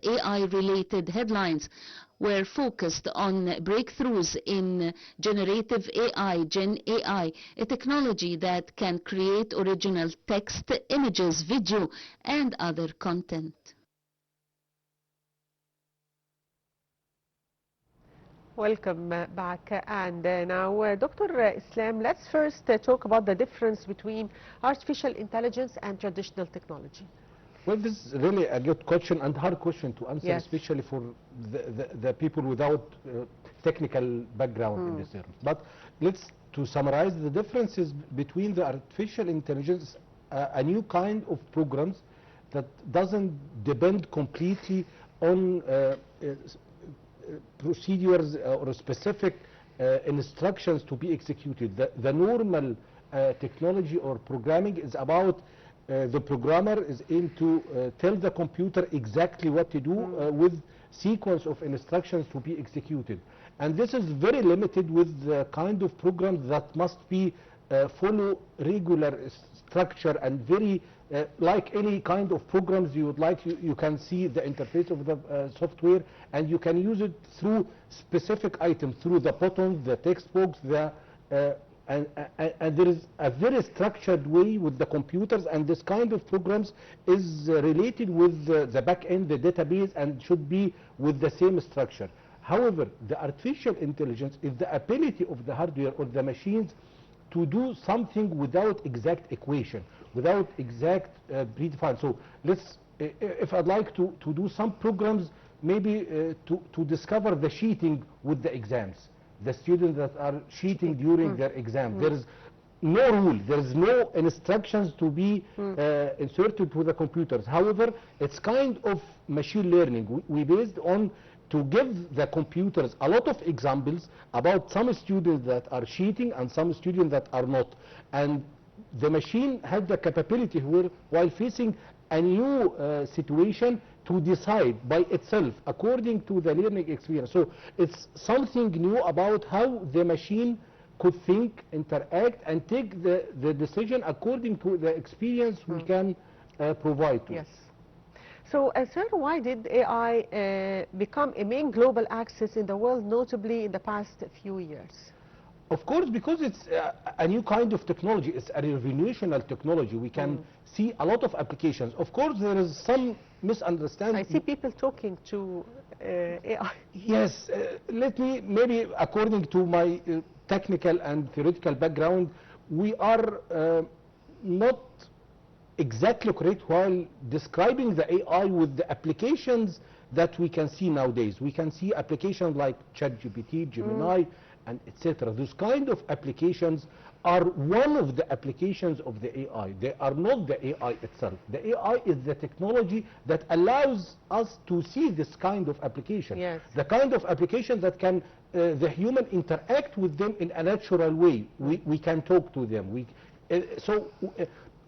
AI-related headlines were focused on breakthroughs in generative AI, Gen AI, a technology that can create original text, images, video, and other content. Welcome back. And now, Dr. Islam, let's first talk about the difference between artificial intelligence and traditional technology. Well, this is really a good question and hard question to answer, Yes. especially for the people without technical background in this area. But to summarize, the differences between the artificial intelligence, a new kind of programs that doesn't depend completely on procedures or specific instructions to be executed. The normal technology or programming is about the programmer is aimed to tell the computer exactly what to do with sequence of instructions to be executed. And this is very limited with the kind of programs that must be follow regular structure and very like any kind of programs you would like, you can see the interface of the software and you can use it through specific items, through the buttons, the text box, and there is a very structured way with the computers, and this kind of programs is related with the back end, the database, and should be with the same structure. However, the artificial intelligence is the ability of the hardware or the machines to do something without exact equation, without exact predefined. So if I'd like to do some programs, maybe to discover the cheating with the exams, the students that are cheating during their exam. There is no rule, there is no instructions to be inserted to the computers. However, it's kind of machine learning. We based on to give the computers a lot of examples about some students that are cheating and some students that are not. And the machine has the capability where, while facing a new situation, to decide by itself according to the learning experience. So it's something new about how the machine could think, interact, and take the decision according to the experience we can provide to. Yes. So, sir, why did AI become a main global access in the world, notably in the past few years? Of course, because it's a new kind of technology. It's a revolutionary technology. We can see a lot of applications. Of course, there is some misunderstanding. I see people talking to AI. Yes, let me, maybe according to my technical and theoretical background, we are not exactly correct while describing the AI with the applications that we can see nowadays. We can see applications like ChatGPT, Gemini, and etc. Those kind of applications are one of the applications of the AI. They are not the AI itself. The AI is the technology that allows us to see this kind of application. Yes. The kind of application that can the human interact with them in a natural way. We can talk to them.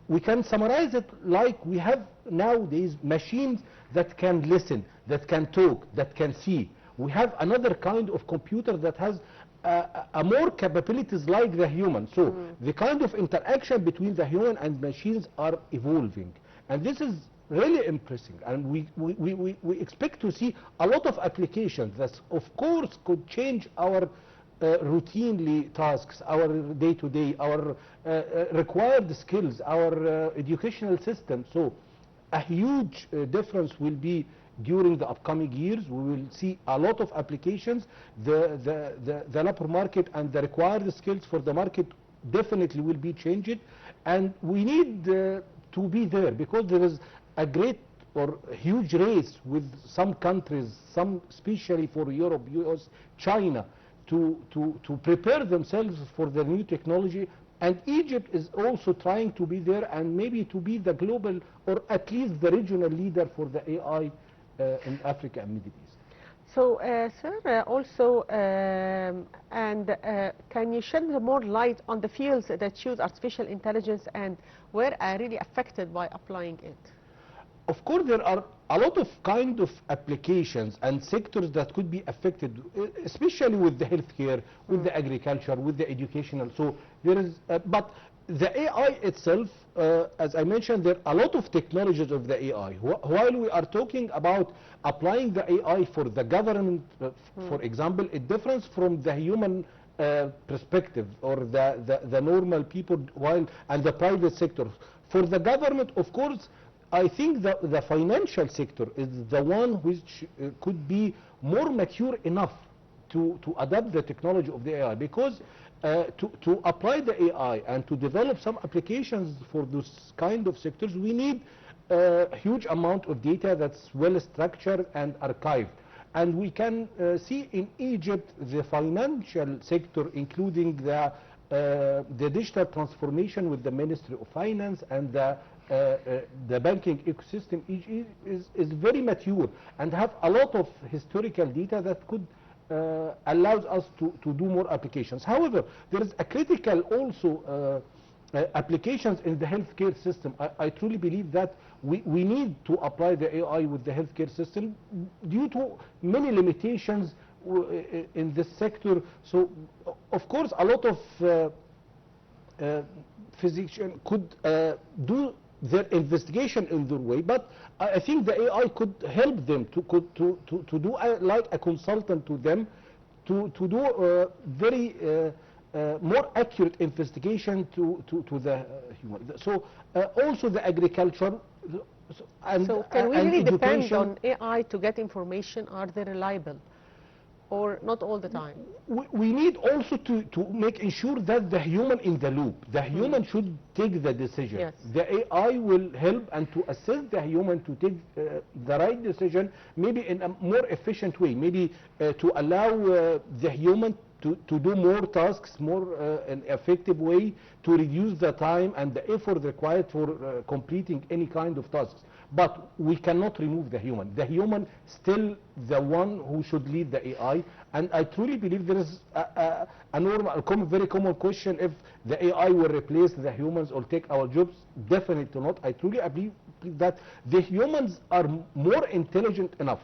We can summarize it like we have nowadays machines that can listen, that can talk, that can see. We have another kind of computer that has more capabilities like the human. So the kind of interaction between the human and machines are evolving. And this is really impressive. And we expect to see a lot of applications that, of course, could change our routinely tasks, our day-to-day, our required skills, our educational system. So a huge difference will be during the upcoming years. We will see a lot of applications. The labor market and the required skills for the market definitely will be changed. And we need to be there, because there is a great or huge race with some countries, some especially for Europe, US, China, to prepare themselves for the new technology. And Egypt is also trying to be there and maybe to be the global or at least the regional leader for the AI in Africa and Middle East. So, sir, also, can you shed more light on the fields that use artificial intelligence and where are really affected by applying it? Of course, there are a lot of kind of applications and sectors that could be affected, especially with the healthcare, with the agriculture, with the educational. So there is, but the AI itself, as I mentioned, there are a lot of technologies of the AI. While we are talking about applying the AI for the government, for example, it differs from the human perspective or the normal people and the private sector. For the government, of course, I think that the financial sector is the one which could be more mature enough to adapt the technology of the AI, because to apply the AI and to develop some applications for those kind of sectors, we need a huge amount of data that's well structured and archived. And we can see in Egypt the financial sector, including the digital transformation with the Ministry of Finance and the banking ecosystem is very mature and have a lot of historical data that could allows us to do more applications. However, there is a critical also applications in the healthcare system. I truly believe that we need to apply the AI with the healthcare system due to many limitations in this sector. So, of course, a lot of physicians could do their investigation in their way, but I think the AI could help them to do like a consultant to them to do very more accurate investigation to the human. So also the agriculture. So can we really depend on AI to get information? Are they reliable? Or not all the time? We need also to make ensure that the human in the loop, the human should take the decision. Yes. The AI will help and to assist the human to take the right decision, maybe in a more efficient way, maybe to allow the human to do more tasks, more an effective way, to reduce the time and the effort required for completing any kind of tasks. But we cannot remove the human. The human still the one who should lead the AI. And I truly believe there is a very common question if the AI will replace the humans or take our jobs. Definitely not. I truly believe that the humans are more intelligent enough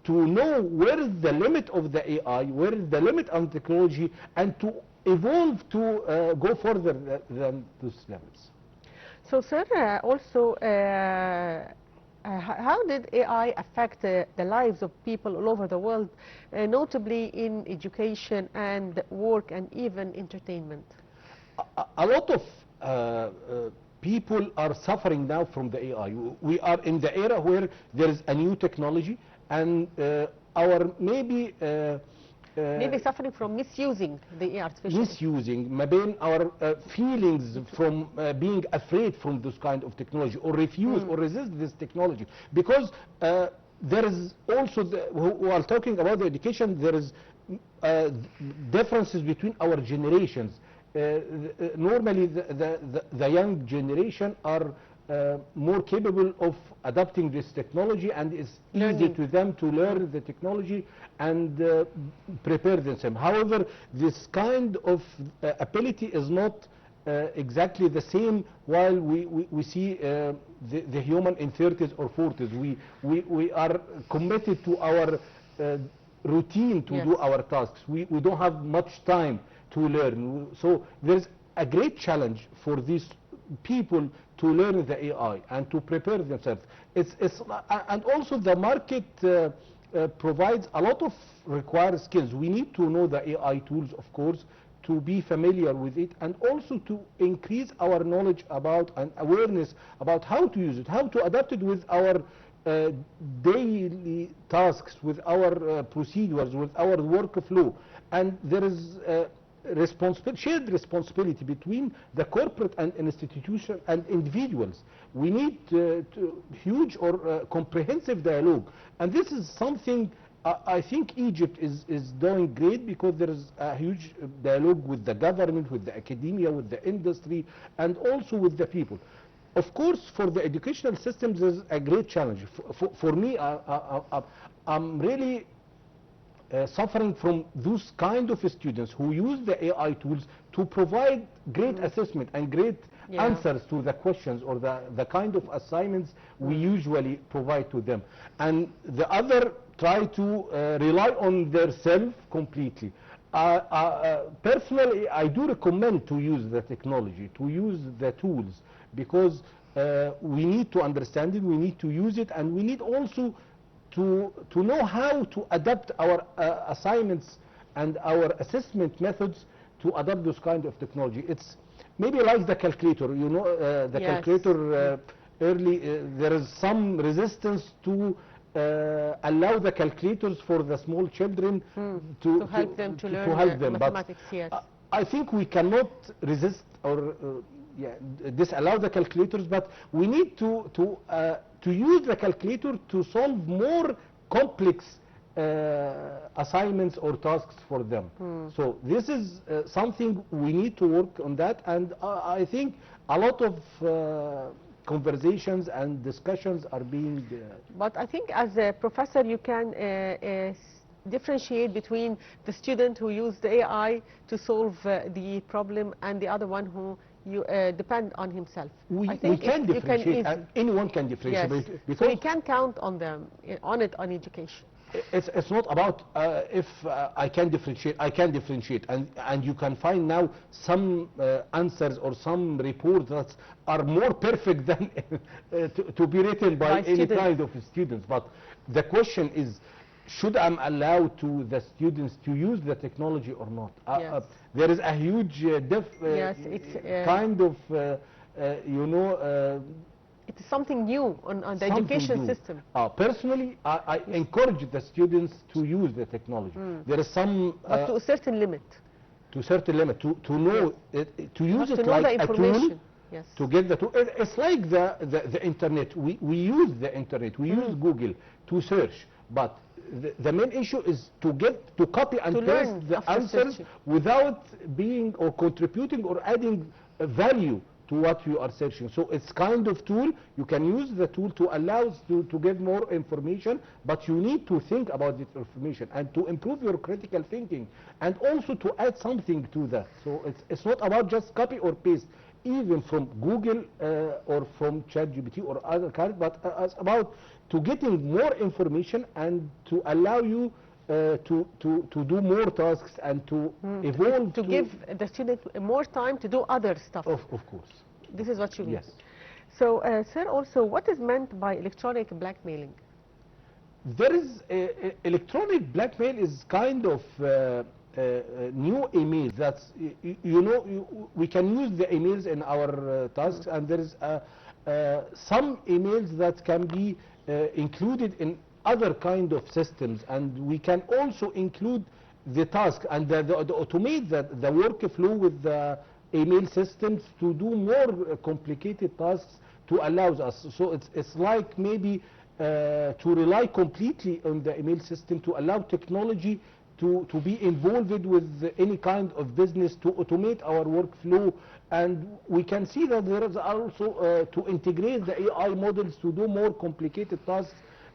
to know where is the limit of the AI, where is the limit on technology, and to evolve to go further than those levels. So, sir, also, how did AI affect the lives of people all over the world, notably in education and work and even entertainment? A lot of people are suffering now from the AI. We are in the era where there is a new technology, and maybe suffering from misusing the artificial. Misusing, maybe our feelings from being afraid from this kind of technology, or refuse or resist this technology. Because there is also, while talking about the education, there is differences between our generations. Normally, the young generation are more capable of adapting this technology, and it's easy to them to learn the technology and prepare themselves. However, this kind of ability is not exactly the same while we see the human in 30s or 40s. We are committed to our routine to do our tasks. We don't have much time to learn. So there's a great challenge for these people to learn the AI and to prepare themselves. And also the market provides a lot of required skills. We need to know the AI tools, of course, to be familiar with it, and also to increase our knowledge about and awareness about how to use it, how to adapt it with our daily tasks, with our procedures, with our workflow. And there is shared responsibility between the corporate and institution and individuals. We need huge or comprehensive dialogue, and this is something I think Egypt is doing great, because there is a huge dialogue with the government, with the academia, with the industry, and also with the people. Of course, for the educational systems, there's a great challenge. For me, I'm really suffering from those kind of students who use the AI tools to provide great assessment and great answers to the questions or the kind of assignments we usually provide to them. And the other try to rely on their self completely. Personally, I do recommend to use the technology, to use the tools, because we need to understand it, we need to use it, and we need also to know how to adapt our assignments and our assessment methods to adapt this kind of technology. It's maybe like the calculator, you know, the Yes. calculator early, there is some resistance to allow the calculators for the small children To help them to learn help them. mathematics, But yes. I think we cannot resist or disallow the calculators, but we need to use the calculator to solve more complex assignments or tasks for them. So this is something we need to work on that, and I think a lot of conversations and discussions are being But I think as a professor you can differentiate between the student who used the AI to solve the problem and the other one who depend on himself. we I think can you can differentiate. easily. Anyone can differentiate. Yes. So Because we can count on them, on education. it's not about if I can differentiate. I can differentiate, and you can find now some answers or some reports that are more perfect than to be written by any students. kind of students. But the question is, should I allow to the students to use the technology or not? Yes. There is a huge Yes, it's kind of you know. It is something new on the Something education new. system. Personally, I encourage the students to use the technology. There is some But to a certain limit. to certain limit to know to You use have it to know like the a tool information. Yes. to get the tool. It's like the internet. We use the internet. We use Google to search, but the main issue is to copy and To paste learn the after answers searching. without being or contributing or adding value to what you are searching. So it's kind of tool. You can use the tool to allow us to get more information, but you need to think about this information and to improve your critical thinking and also to add something to that. So it's not about just copy or paste, even from Google or from ChatGPT or other kind, but it's about to getting more information and to allow you to do more tasks and to evolve To give the student more time to do other stuff. of course. This is what you mean. Yes. So, sir, also, what is meant by electronic blackmailing? There is electronic blackmail is kind of new email that's you know we can use the emails in our tasks, and there is some emails that can be included in other kind of systems, and we can also include the task and the automate the workflow with the email systems to do more complicated tasks to allow us. So it's like maybe to rely completely on the email system to allow technology to be involved with any kind of business to automate our workflow. And we can see that there is also to integrate the AI models to do more complicated tasks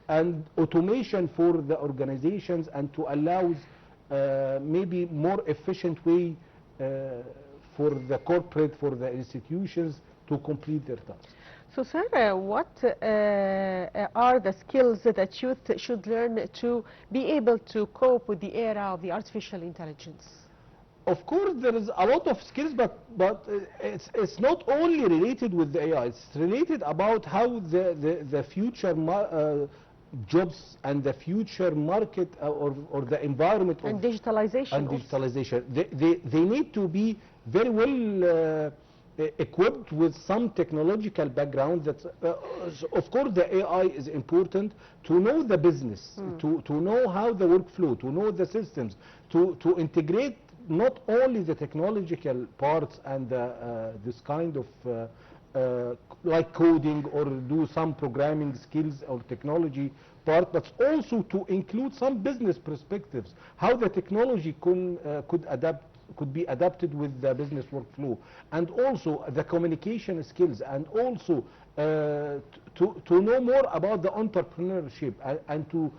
and automation for the organizations, and to allow maybe more efficient way for the corporate, for the institutions to complete their tasks. So, sir, what are the skills that youth should learn to be able to cope with the era of the artificial intelligence? Of course, there is a lot of skills, but it's not only related with the AI. It's related about how the future jobs and the future market or the environment And digitalization. and also. digitalization. They need to be very well equipped with some technological background. That of course the AI is important to know the business, to know how the workflow, to know the systems, to integrate not only the technological parts and this kind of like coding or do some programming skills or technology part, but also to include some business perspectives, how the technology could be adapted with the business workflow, and also the communication skills, and also to know more about the entrepreneurship, and to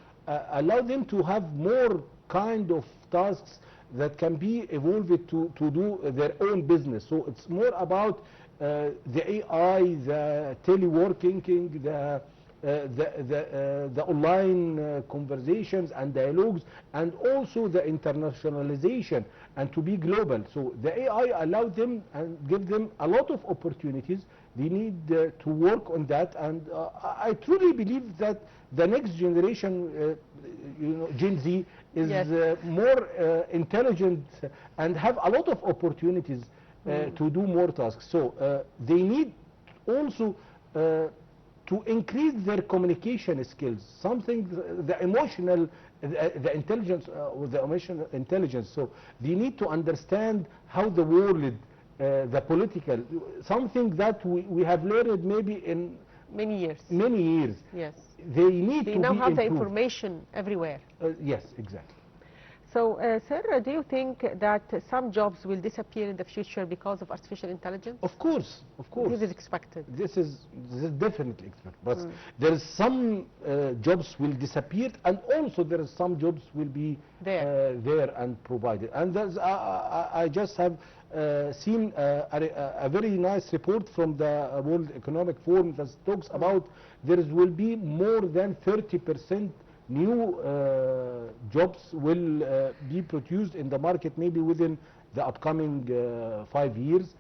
allow them to have more kind of tasks that can be evolved to do their own business. So it's more about the AI, the teleworking, the the online conversations and dialogues, and also the internationalization and to be global. So the AI allowed them and give them a lot of opportunities. They need to work on that, and I truly believe that the next generation, Gen Z, is more intelligent and have a lot of opportunities to do more tasks. So they need also to increase their communication skills, something, the emotional, the intelligence, with the emotional intelligence. So they need to understand how the world, the political, something that we have learned maybe in many years. Many years. Yes. They need to be now have improved. the information everywhere. Yes, exactly. So, sir, do you think that some jobs will disappear in the future because of artificial intelligence? Of course, of course. This is expected. This is definitely expected. But there is some jobs will disappear, and also there is some jobs will be there and provided. And there's, I just have seen a very nice report from the World Economic Forum that talks about there will be more than 30% new jobs will be produced in the market, maybe within the upcoming 5 years.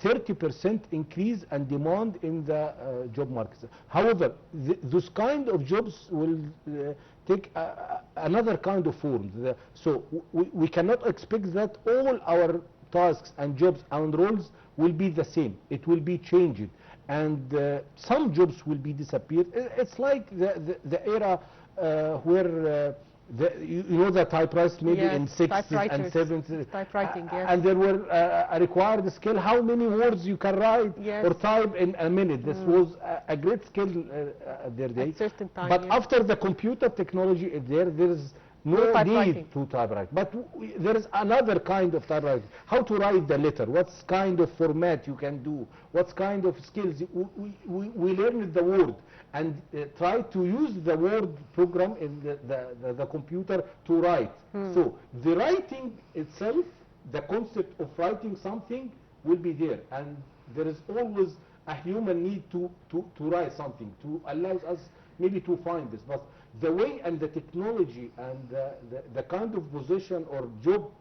30% increase and demand in the job market. However, those kind of jobs will take another kind of form. So we cannot expect that all our tasks and jobs and roles will be the same. It will be changed, and some jobs will be disappeared. It's like the era where you know the typewriters maybe in 60s and 70s. Typewriting, yes. And there were a required skill, how many words you can write or type in a minute. This was a great skill their day. At certain time, but after the computer technology is there is no need to typewrite. But there is another kind of typewriting. How to write the letter, what kind of format you can do, what kind of skills. We learned the word and try to use the word program in the computer to write. So the writing itself, the concept of writing something will be there, and there is always a human need to write something, to allow us maybe to find this. But the way and the technology and the kind of position or job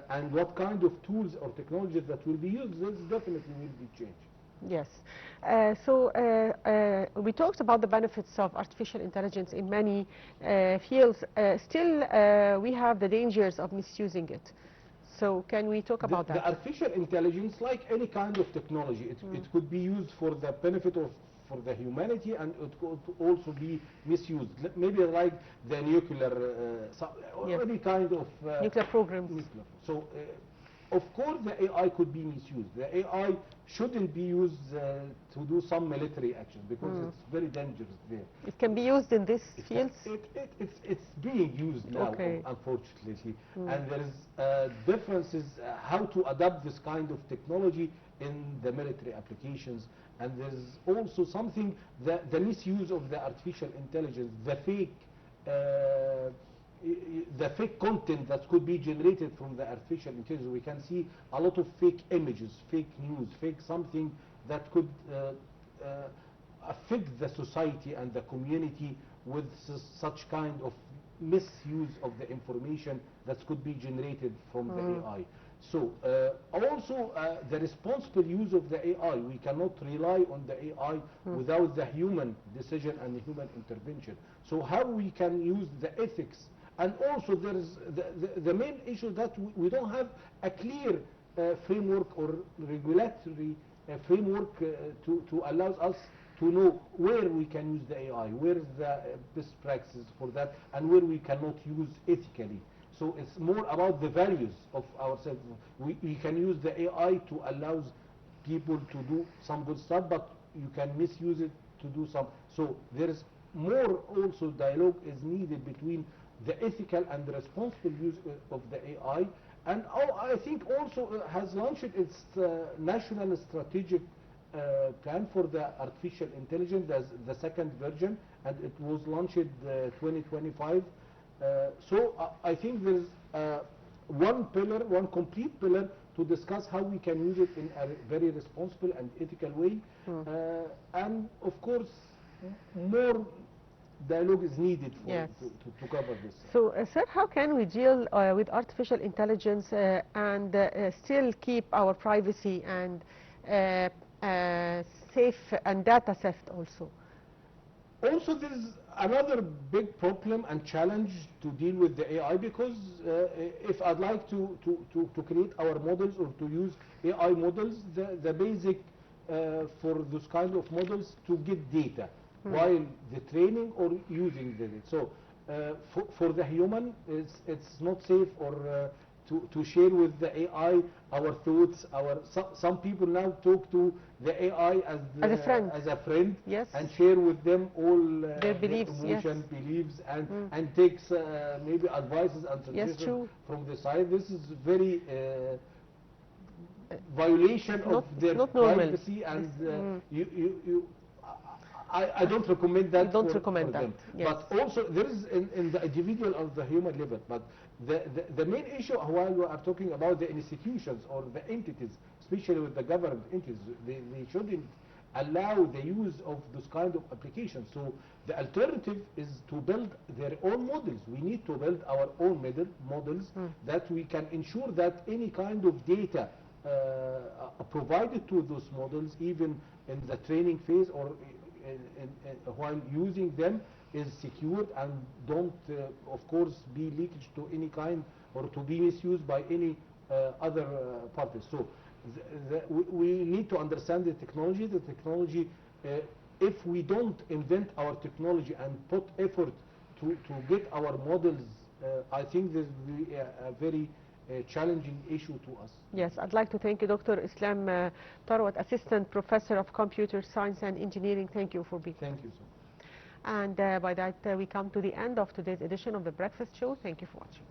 and what kind of tools or technologies that will be used, this definitely will be changed. Yes. So we talked about the benefits of artificial intelligence in many fields. Still, we have the dangers of misusing it. So can we talk about that? The artificial intelligence, like any kind of technology, it could be used for the benefit of for the humanity, and it could also be misused. Maybe like the nuclear, any kind of nuclear programs. Nuclear. So, of course, the AI could be misused. The AI shouldn't be used to do some military action because it's very dangerous there. It can be used in this field? It's being used now, unfortunately. And there is differences how to adapt this kind of technology in the military applications. And there's also something, the misuse of the artificial intelligence, the fake content that could be generated from the artificial intelligence. We can see a lot of fake images, fake news, fake something that could affect the society and the community with such kind of misuse of the information that could be generated from the AI. So also the responsible use of the AI, we cannot rely on the AI without the human decision and the human intervention. So how we can use the ethics, and also there is the main issue that we don't have a clear framework or regulatory framework to allow us to know where we can use the AI, where is the best practices for that, and where we cannot use ethically. So it's more about the values of ourselves. We can use the AI to allow people to do some good stuff, but you can misuse it to do some. So there is more also dialogue is needed between the ethical and the responsible use of the AI. And I think also has launched its national strategic plan for the artificial intelligence as the second version, and it was launched 2025. So I think there's one pillar, one complete pillar to discuss how we can use it in a very responsible and ethical way. And of course, more dialogue is needed for Yes. to cover this. So, sir, how can we deal with artificial intelligence and still keep our privacy and safe and data theft also? Also, there is another big problem and challenge to deal with the AI, because if I'd like to create our models or to use AI models, the basic for those kind of models to get data while the training or using the data. So for the human, it's not safe or to share with the AI our thoughts. Some people now talk to the AI as a friend, yes, and share with them all their beliefs, emotion, yes, beliefs, and takes maybe advices and suggestions from the side. This is very violation of their privacy, and I don't recommend that. You don't for recommend that. them. Yes. But also there is in the individual of the human level. But the main issue while we are talking about the institutions or the entities, especially with the government entities, they shouldn't allow the use of this kind of applications. So the alternative is to build their own models. We need to build our own models that we can ensure that any kind of data provided to those models, even in the training phase or while using them, is secured and don't, of course, be leakage to any kind or to be misused by any other parties. So we need to understand the technology. The technology, if we don't invent our technology and put effort to get our models, I think this will be a very challenging issue to us. Yes, I'd like to thank you, Dr. Islam Tharwat, Assistant Professor of Computer Science and Engineering. Thank you for being here. Thank you so much. And by that, we come to the end of today's edition of The Breakfast Show. Thank you for watching.